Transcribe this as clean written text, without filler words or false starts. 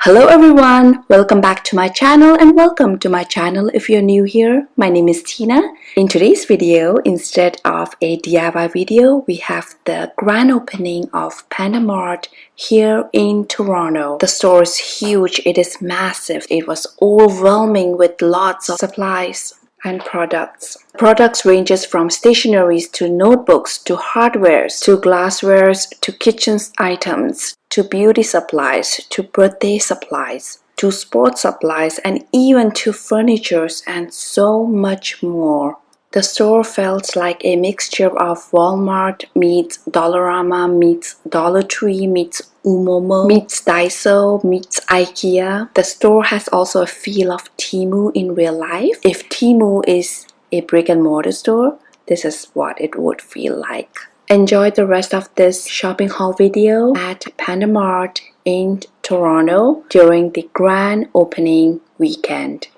Hello everyone, welcome back to my channel and welcome to my channel if you're new here. My name is Tina. In today's video, instead of a DIY video, we have the grand opening of Panda Mart here in Toronto. The store is huge, it is massive, it was overwhelming with lots of supplies and products. Products ranges from stationaries to notebooks to hardwares to glasswares to kitchen items to beauty supplies to birthday supplies to sports supplies and even to furnitures and so much more. The store felt like a mixture of Walmart meets Dollarama meets Dollar Tree meets Oomomo meets Daiso meets Ikea. The store has also a feel of Temu in real life. If Temu is a brick and mortar store, this is what it would feel like. Enjoy the rest of this shopping haul video at Panda Mart in Toronto during the grand opening weekend.